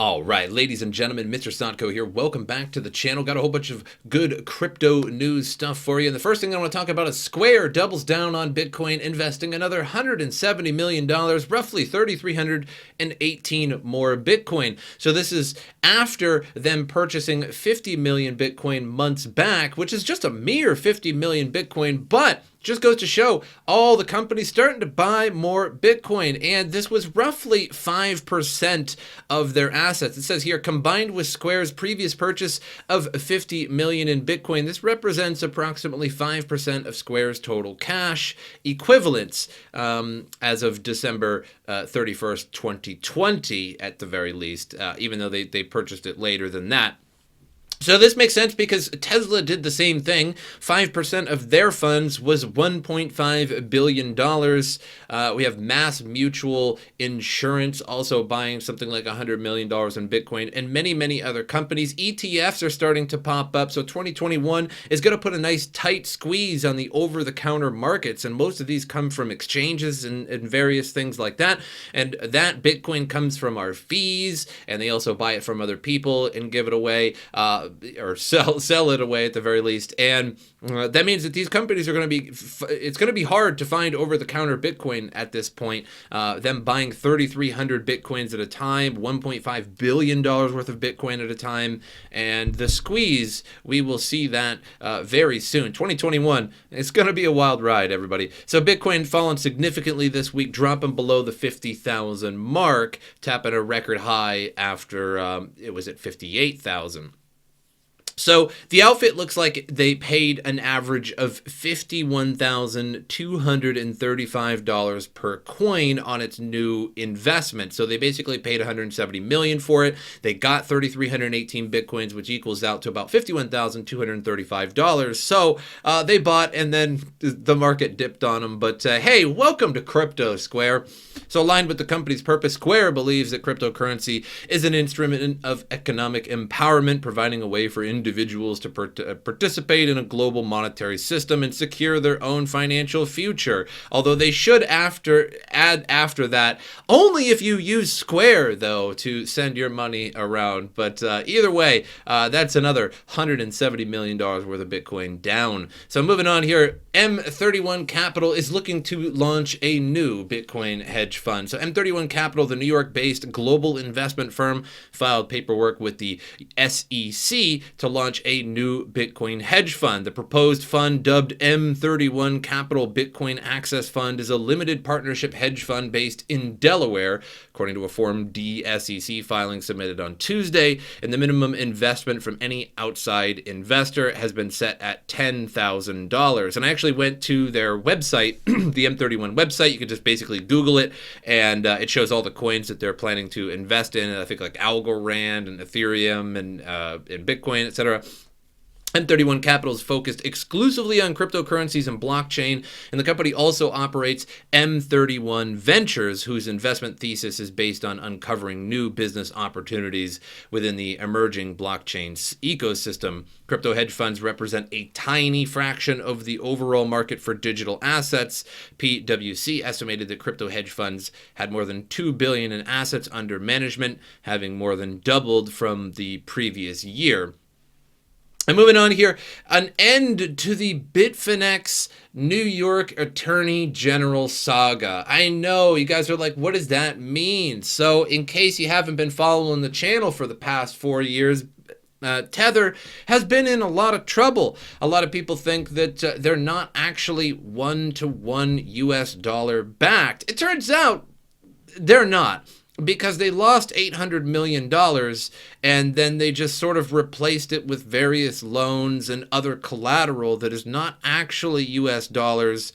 All right, ladies and gentlemen, MrSotko here. Welcome back to the channel. Got a whole bunch of good crypto news stuff for you. And the first thing I want to talk about is Square doubles down on Bitcoin, investing another $170 million, roughly 3,318 more Bitcoin. So this is after them purchasing 50 million Bitcoin months back, which is just a mere 50 million Bitcoin, but just goes to show all the companies starting to buy more Bitcoin. And this was roughly 5% of their assets. It says here, combined with Square's previous purchase of 50 million in Bitcoin, this represents approximately 5% of Square's total cash equivalents as of December 31st, 2020, at the very least, even though they purchased it later than that. So this makes sense because Tesla did the same thing. 5% of their funds was $1.5 billion. We have Mass Mutual Insurance also buying something like $100 million in Bitcoin, and many, many other companies. ETFs are starting to pop up. So 2021 is going to put a nice tight squeeze on the over-the-counter markets. And most of these come from exchanges and various things like that. And that Bitcoin comes from our fees, and they also buy it from other people and give it away. Or sell it away at the very least. And that means that these companies are going to be, it's going to be hard to find over-the-counter Bitcoin at this point. Them buying 3,300 Bitcoins at a time, $1.5 billion worth of Bitcoin at a time. And the squeeze, we will see that very soon. 2021, it's going to be a wild ride, everybody. So Bitcoin fallen significantly this week, dropping below the 50,000 mark, tapping a record high after it was at 58,000. So the outfit looks like they paid an average of $51,235 per coin on its new investment. So they basically paid $170 million for it. They got 3,318 Bitcoins, which equals out to about $51,235. So they bought, and then the market dipped on them. But hey, welcome to crypto, Square. So aligned with the company's purpose, Square believes that cryptocurrency is an instrument of economic empowerment, providing a way for individuals to participate in a global monetary system and secure their own financial future. Although they should add after that, only if you use Square, though, to send your money around. But either way, that's another $170 million worth of Bitcoin down. So moving on here, M31 Capital is looking to launch a new Bitcoin hedge fund. So M31 Capital, the New York-based global investment firm, filed paperwork with the SEC to launch a new Bitcoin hedge fund. The proposed fund, dubbed M31 Capital Bitcoin Access Fund, is a limited partnership hedge fund based in Delaware, according to a Form D SEC filing submitted on Tuesday. And the minimum investment from any outside investor has been set at $10,000. And I actually went to their website, the M31 website. You can just basically Google it, and it shows all the coins that they're planning to invest in. I think like Algorand and Ethereum and Bitcoin, etc. M31 Capital is focused exclusively on cryptocurrencies and blockchain, and the company also operates M31 Ventures, whose investment thesis is based on uncovering new business opportunities within the emerging blockchain ecosystem. Crypto hedge funds represent a tiny fraction of the overall market for digital assets. PwC estimated that crypto hedge funds had more than $2 billion in assets under management, having more than doubled from the previous year. And moving on here, an end to the Bitfinex New York Attorney General saga. I know you guys are like, what does that mean? So in case you haven't been following the channel for the past 4 years, Tether has been in a lot of trouble. A lot of people think that they're not actually one-to-one US dollar backed. It turns out they're not, because they lost $800 million, and then they just sort of replaced it with various loans and other collateral that is not actually US dollars.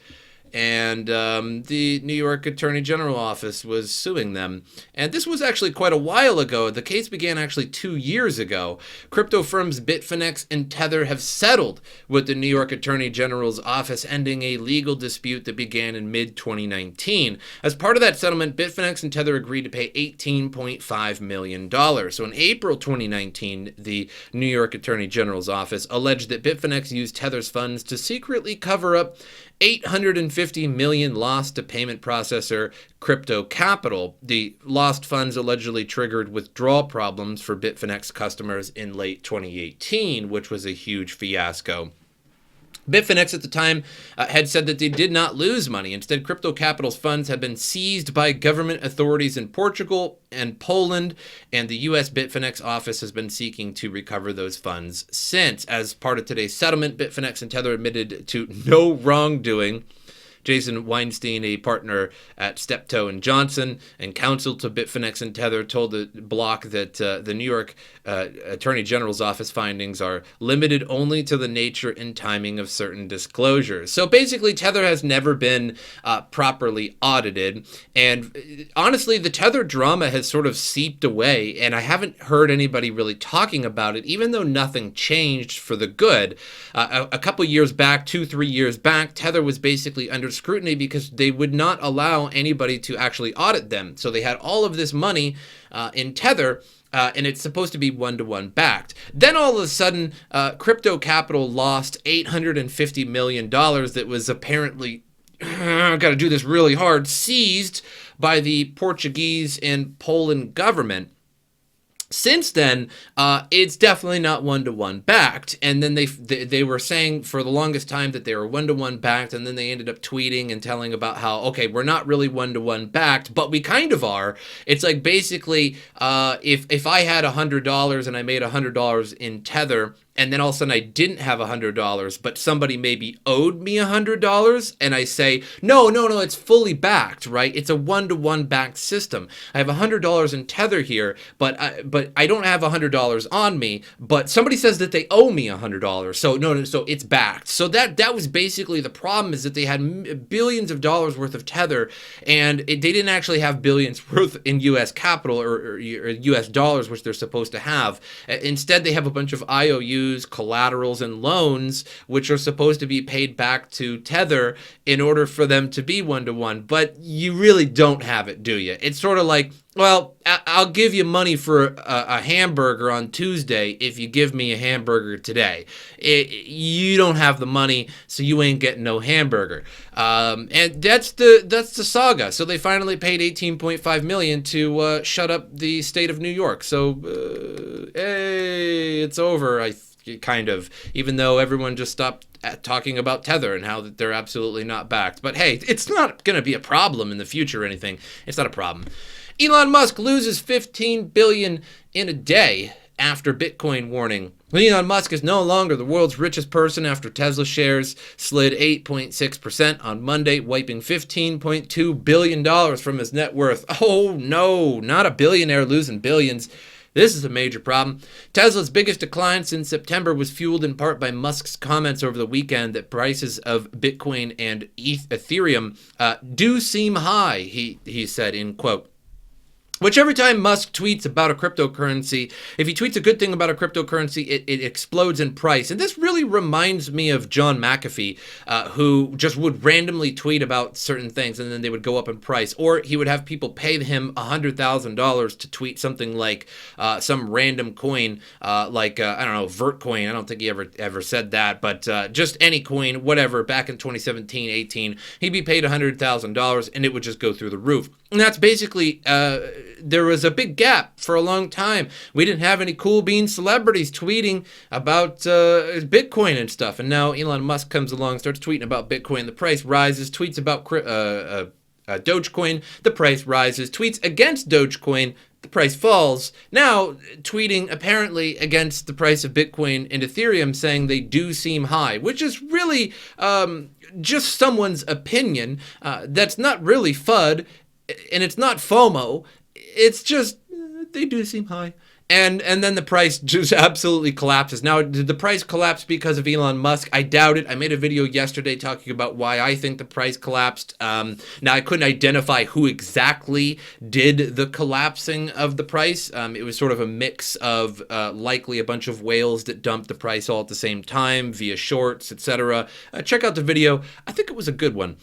And the New York Attorney General office was suing them. And this was actually quite a while ago. The case began actually 2 years ago. Crypto firms Bitfinex and Tether have settled with the New York Attorney General's office, ending a legal dispute that began in mid-2019. As part of that settlement, Bitfinex and Tether agreed to pay $18.5 million. So in April 2019, the New York Attorney General's office alleged that Bitfinex used Tether's funds to secretly cover up $850 $850 million lost to payment processor Crypto Capital. The lost funds allegedly triggered withdrawal problems for Bitfinex customers in late 2018, which was a huge fiasco. Bitfinex at the time had said that they did not lose money. Instead, Crypto Capital's funds have been seized by government authorities in Portugal and Poland, and the U.S. Bitfinex office has been seeking to recover those funds since. As part of today's settlement, Bitfinex and Tether admitted to no wrongdoing. Jason Weinstein, a partner at Steptoe and Johnson and counsel to Bitfinex and Tether, told the block that the New York Attorney General's office findings are limited only to the nature and timing of certain disclosures. So basically, Tether has never been properly audited. And honestly, the Tether drama has sort of seeped away, and I haven't heard anybody really talking about it, even though nothing changed for the good. A couple years back, 2-3 years back, Tether was basically under scrutiny because they would not allow anybody to actually audit them. So they had all of this money in Tether, and it's supposed to be one-to-one backed. Then all of a sudden, Crypto Capital lost $850 million that was apparently, got to do this really hard, seized by the Portuguese and Poland government. Since then, it's definitely not one-to-one backed. And then they were saying for the longest time that they were one-to-one backed, and then they ended up tweeting and telling about how, okay, we're not really one-to-one backed, but we kind of are. It's like basically if I had $100 and I made $100 in Tether, and then all of a sudden I didn't have $100, but somebody maybe owed me $100, and I say, no, it's fully backed, right? It's a one-to-one backed system. I have $100 in Tether here, but I don't have $100 on me, but somebody says that they owe me $100, so it's backed. So that was basically the problem, is that they had billions of dollars worth of Tether, and they didn't actually have billions worth in U.S. capital or U.S. dollars, which they're supposed to have. Instead, they have a bunch of IOUs, collaterals, and loans, which are supposed to be paid back to Tether in order for them to be one-to-one, but you really don't have it, do you? It's sort of like, well, I'll give you money for a hamburger on Tuesday if you give me a hamburger today. You don't have the money, so you ain't getting no hamburger. And that's the saga. So they finally paid $18.5 million to shut up the state of New York. So, hey, it's over, kind of, even though everyone just stopped talking about Tether and how that they're absolutely not backed. But hey, it's not going to be a problem in the future or anything. It's not a problem. Elon Musk loses $15 billion in a day after Bitcoin warning. Elon Musk is no longer the world's richest person after Tesla shares slid 8.6% on Monday, wiping $15.2 billion from his net worth. Oh no, not a billionaire losing billions. This is a major problem. Tesla's biggest decline since September was fueled in part by Musk's comments over the weekend that prices of Bitcoin and Ethereum do seem high, he said, in quote. Which every time Musk tweets about a cryptocurrency, if he tweets a good thing about a cryptocurrency, it explodes in price. And this really reminds me of John McAfee, who just would randomly tweet about certain things and then they would go up in price. Or he would have people pay him $100,000 to tweet something like some random coin, I don't know, Vertcoin. I don't think he ever said that, but just any coin, whatever, back in 2017, 18, he'd be paid $100,000 and it would just go through the roof. And that's basically, there was a big gap for a long time. We didn't have any cool bean celebrities tweeting about Bitcoin and stuff. And now Elon Musk comes along, starts tweeting about Bitcoin. The price rises, tweets about Dogecoin. The price rises, tweets against Dogecoin. The price falls. Now tweeting apparently against the price of Bitcoin and Ethereum, saying they do seem high, which is really just someone's opinion. That's not really FUD. And it's not FOMO, it's just, they do seem high. And then the price just absolutely collapses. Now, did the price collapse because of Elon Musk? I doubt it. I made a video yesterday talking about why I think the price collapsed. Now, I couldn't identify who exactly did the collapsing of the price. It was sort of a mix of likely a bunch of whales that dumped the price all at the same time via shorts, etc. Check out the video. I think it was a good one.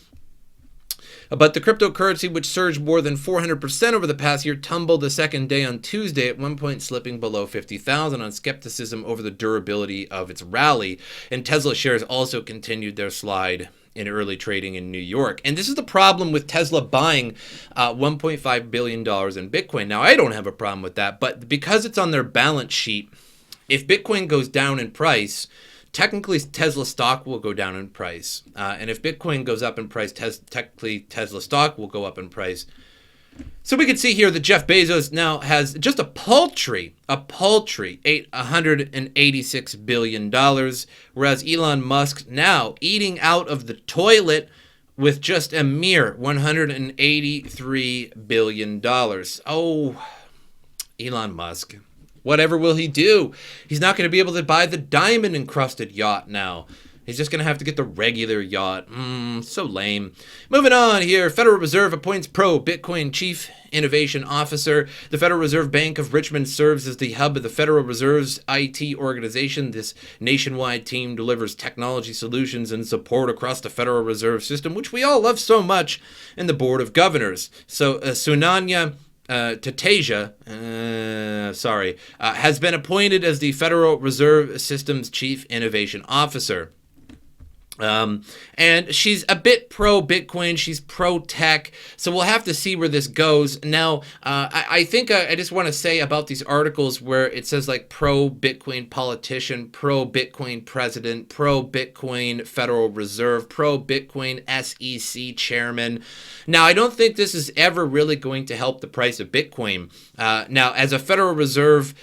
But the cryptocurrency, which surged more than 400% over the past year, tumbled the second day on Tuesday, at one point slipping below 50,000 on skepticism over the durability of its rally. And Tesla shares also continued their slide in early trading in New York. And this is the problem with Tesla buying $1.5 billion in Bitcoin. Now, I don't have a problem with that, but because it's on their balance sheet, if Bitcoin goes down in price, technically Tesla stock will go down in price. And if Bitcoin goes up in price, technically Tesla stock will go up in price. So we can see here that Jeff Bezos now has just a paltry $186 billion, whereas Elon Musk now eating out of the toilet with just a mere $183 billion. Oh, Elon Musk. Whatever will he do? He's not going to be able to buy the diamond-encrusted yacht now. He's just going to have to get the regular yacht. So lame. Moving on here. Federal Reserve appoints pro-Bitcoin chief innovation officer. The Federal Reserve Bank of Richmond serves as the hub of the Federal Reserve's IT organization. This nationwide team delivers technology solutions and support across the Federal Reserve System, which we all love so much, and the Board of Governors. So Sunanya Tateja, has been appointed as the Federal Reserve System's Chief Innovation Officer. And she's a bit pro-Bitcoin, she's pro-tech, so we'll have to see where this goes. Now, I think I just want to say about these articles where it says like pro-Bitcoin politician, pro-Bitcoin president, pro-Bitcoin Federal Reserve, pro-Bitcoin SEC chairman. Now, I don't think this is ever really going to help the price of Bitcoin. Now, as a Federal Reserve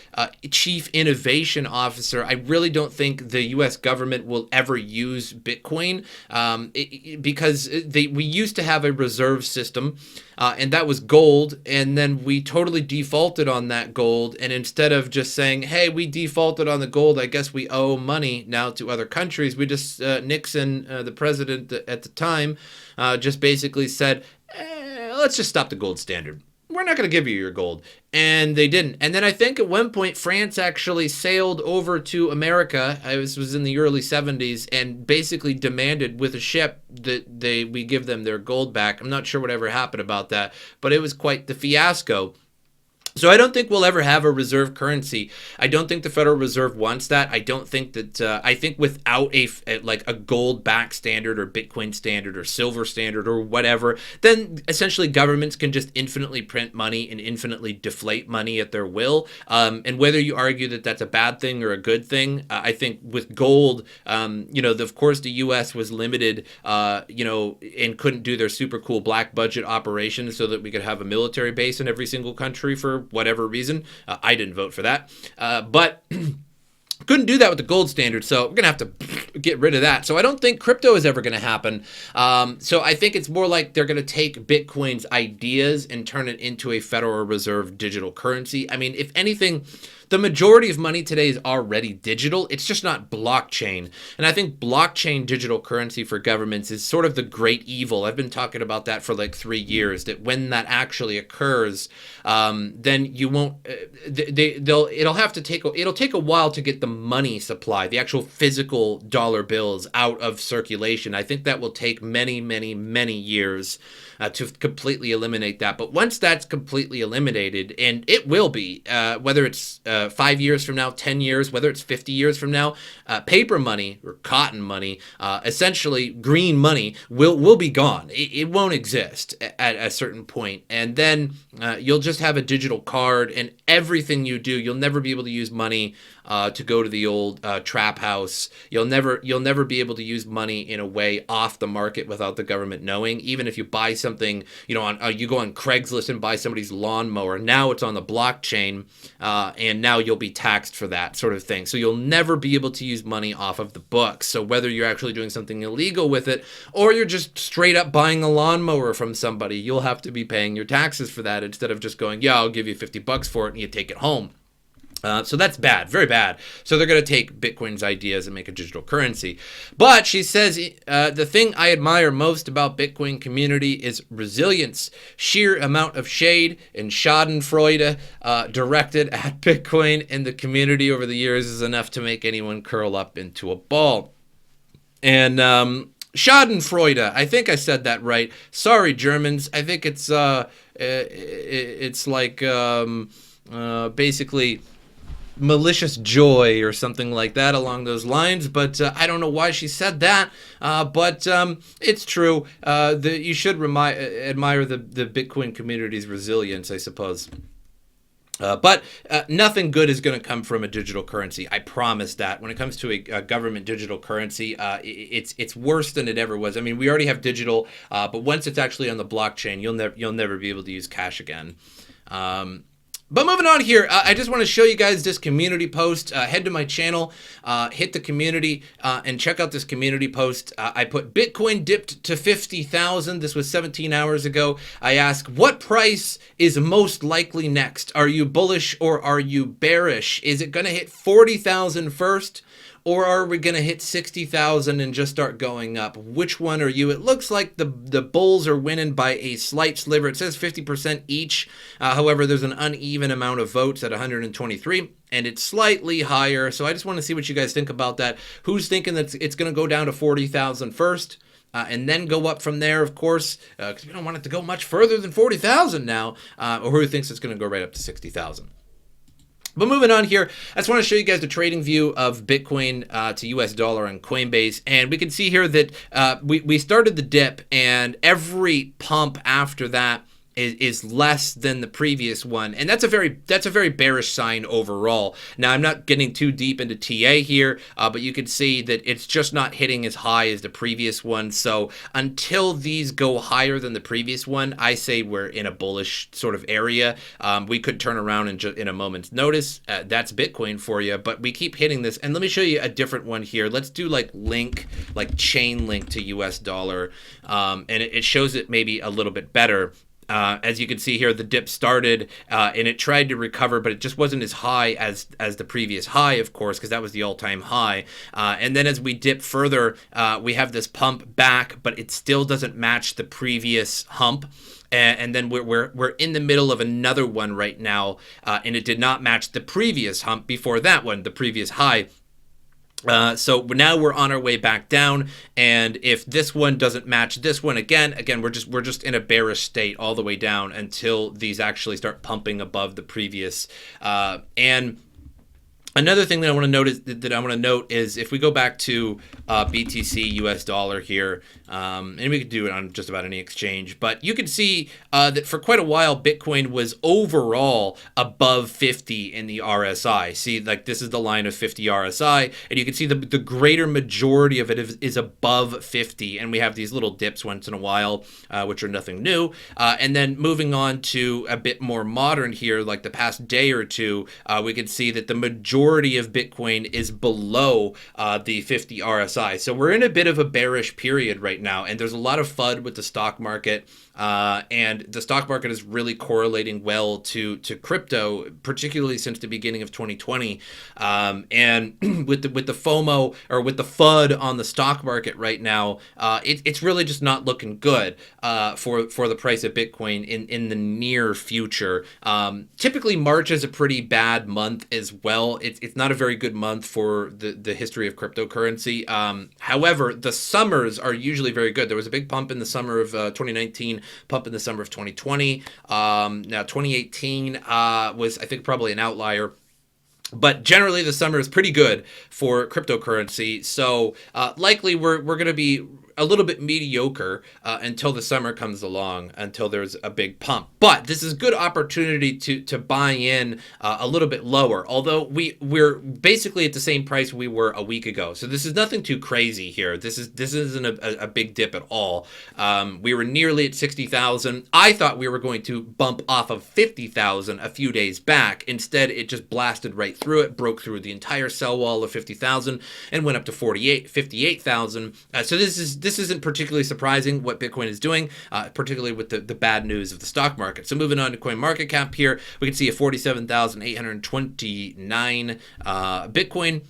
Chief Innovation Officer, I really don't think the U.S. government will ever use Bitcoin because we used to have a reserve system, and that was gold, and then we totally defaulted on that gold, and instead of just saying, hey, we defaulted on the gold, I guess we owe money now to other countries, we just, Nixon, the president at the time, just basically said, let's just stop the gold standard. We're not going to give you your gold. And they didn't. And then I think at one point, France actually sailed over to America. It was in the early 70s and basically demanded with a ship that we give them their gold back. I'm not sure whatever happened about that, but it was quite the fiasco. So I don't think we'll ever have a reserve currency. I don't think the Federal Reserve wants that. I don't think that, I think without a gold back standard or Bitcoin standard or silver standard or whatever, then essentially governments can just infinitely print money and infinitely deflate money at their will. And whether you argue that that's a bad thing or a good thing, I think with gold, of course the U.S. was limited, and couldn't do their super cool black budget operations so that we could have a military base in every single country for whatever reason. I didn't vote for that, but couldn't do that with the gold standard, so we're gonna have to get rid of that. So I don't think crypto is ever gonna happen. So I think it's more like they're gonna take Bitcoin's ideas and turn it into a Federal Reserve digital currency. I mean, if anything, the majority of money today is already digital. It's just not blockchain. And I think blockchain digital currency for governments is sort of the great evil. I've been talking about that for like 3 years, that when that actually occurs, then you won't, it'll take a while to get the money supply, the actual physical dollar bills out of circulation. I think that will take many, many, many years to completely eliminate that. But once that's completely eliminated, and it will be, whether it's 5 years from now, 10 years, whether it's 50 years from now, paper money or cotton money, essentially green money, will be gone. It won't exist at a certain point. And then you'll just have a digital card, and everything you do, you'll never be able to use money to go to the old trap house. You'll never be able to use money in a way off the market without the government knowing. Even if you buy something, you go on Craigslist and buy somebody's lawnmower. Now it's on the blockchain, and now you'll be taxed for that sort of thing. So you'll never be able to use money off of the books. So whether you're actually doing something illegal with it, or you're just straight up buying a lawnmower from somebody, you'll have to be paying your taxes for that instead of just going, yeah, I'll give you $50 for it and you take it home. So that's bad, very bad. So they're going to take Bitcoin's ideas and make a digital currency. But she says, the thing I admire most about Bitcoin community is resilience. Sheer amount of shade and schadenfreude directed at Bitcoin and the community over the years is enough to make anyone curl up into a ball. And Schadenfreude. I think I said that right. Sorry, Germans. I think it's like basically malicious joy or something like that along those lines, but I don't know why she said that, but it's true. You should admire the Bitcoin community's resilience, I suppose. But nothing good is going to come from a digital currency. I promise that. When it comes to a government digital currency, it's worse than it ever was. I mean, we already have digital, but once it's actually on the blockchain, you'll never be able to use cash again. But moving on here, I just want to show you guys this community post. Head to my channel, hit the community, and check out this community post. I put Bitcoin dipped to 50,000. This was 17 hours ago. I ask, what price is most likely next? Are you bullish or are you bearish? Is it going to hit 40,000 first? Or are we going to hit 60,000 and just start going up? Which one are you? It looks like the bulls are winning by a slight sliver. It says 50% each. However, there's an uneven amount of votes at 123, and it's slightly higher. So I just want to see what you guys think about that. Who's thinking that it's going to go down to 40,000 first? And then go up from there, of course, because we don't want it to go much further than 40,000 now. Or who thinks it's going to go right up to 60,000? But moving on here, I just want to show you guys the trading view of Bitcoin to US dollar on Coinbase. And we can see here that we started the dip, and every pump after that is less than the previous one, and that's a very bearish sign overall. Now, I'm not getting too deep into TA here, but you can see that it's just not hitting as high as the previous one. So until these go higher than the previous one, I say we're in a bullish sort of area. We could turn around in a moment's notice. That's Bitcoin for you, but we keep hitting this. And let me show you a different one here. Let's do like chain link to US dollar, and it shows it maybe a little bit better. As you can see here, the dip started and it tried to recover, but it just wasn't as high as the previous high, of course, because that was the all-time high. And then as we dip further, we have this pump back, but it still doesn't match the previous hump. And then we're in the middle of another one right now, and it did not match the previous hump before that one, the previous high. So now we're on our way back down, and if this one doesn't match this one again, we're just in a bearish state all the way down until these actually start pumping above the previous. And another thing that I want to note is if we go back to BTC US dollar here, and we could do it on just about any exchange, but you can see that for quite a while Bitcoin was overall above 50 in the RSI. See, like this is the line of 50 RSI, and you can see the greater majority of it is above 50, and we have these little dips once in a while, which are nothing new. And then moving on to a bit more modern here, like the past day or two, we can see that the majority of Bitcoin is below the 50 RSI. So we're in a bit of a bearish period right now, and there's a lot of FUD with the stock market, and the stock market is really correlating well to crypto, particularly since the beginning of 2020. And with the FOMO, or with the FUD on the stock market right now, it's really just not looking good for the price of Bitcoin in the near future. Typically March is a pretty bad month as well. It's not a very good month for the history of cryptocurrency. However, the summers are usually very good. There was a big pump in the summer of 2019, pump in the summer of 2020. Now 2018 was, I think, probably an outlier. But generally, the summer is pretty good for cryptocurrency. So likely we're going to be a little bit mediocre until the summer comes along, until there's a big pump. But this is a good opportunity to buy in a little bit lower, although we're basically at the same price we were a week ago. So this is nothing too crazy here. This isn't a big dip at all. We were nearly at 60,000. I thought we were going to bump off of 50,000 a few days back. Instead, it just blasted right through it, broke through the entire sell wall of 50,000 and went up to 58,000. So this isn't particularly surprising what Bitcoin is doing, particularly with the bad news of the stock market. So moving on to CoinMarketCap here, we can see a 47,829 Bitcoin.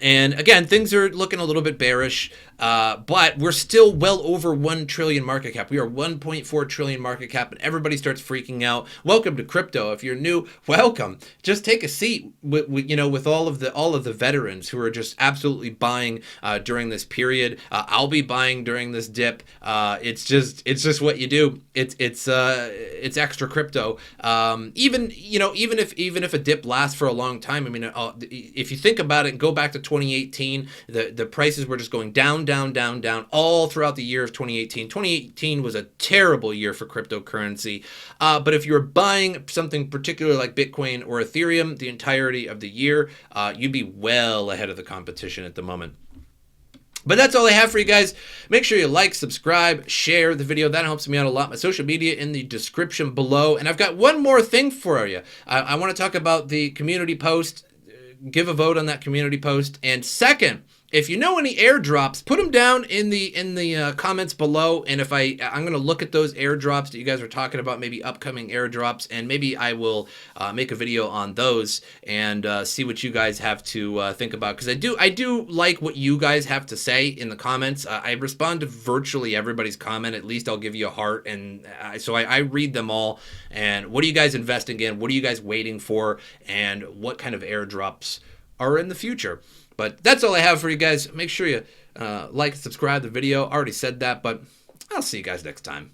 And again, things are looking a little bit bearish. But we're still well over 1 trillion market cap. We are 1.4 trillion market cap, and everybody starts freaking out. Welcome to crypto. If you're new, welcome. Just take a seat with all of the veterans who are just absolutely buying during this period. I'll be buying during this dip. It's just what you do. It's extra crypto. Even if a dip lasts for a long time. I mean, if you think about it, and go back to 2018, the prices were just going down all throughout the year of 2018. 2018 was a terrible year for cryptocurrency. But if you're buying something particular like Bitcoin or Ethereum the entirety of the year, you'd be well ahead of the competition at the moment. But that's all I have for you guys. Make sure you like, subscribe, share the video. That helps me out a lot. My social media in the description below. And I've got one more thing for you. I want to talk about the community post. Give a vote on that community post. And second, if you know any airdrops, put them down in the comments below. And if I'm going to look at those airdrops that you guys are talking about, maybe upcoming airdrops, and maybe I will make a video on those and see what you guys have to think about. Because I do like what you guys have to say in the comments. I respond to virtually everybody's comment. At least I'll give you a heart, and so I read them all. And what are you guys investing in? What are you guys waiting for? And what kind of airdrops are in the future? But that's all I have for you guys. Make sure you like and subscribe to the video. I already said that, but I'll see you guys next time.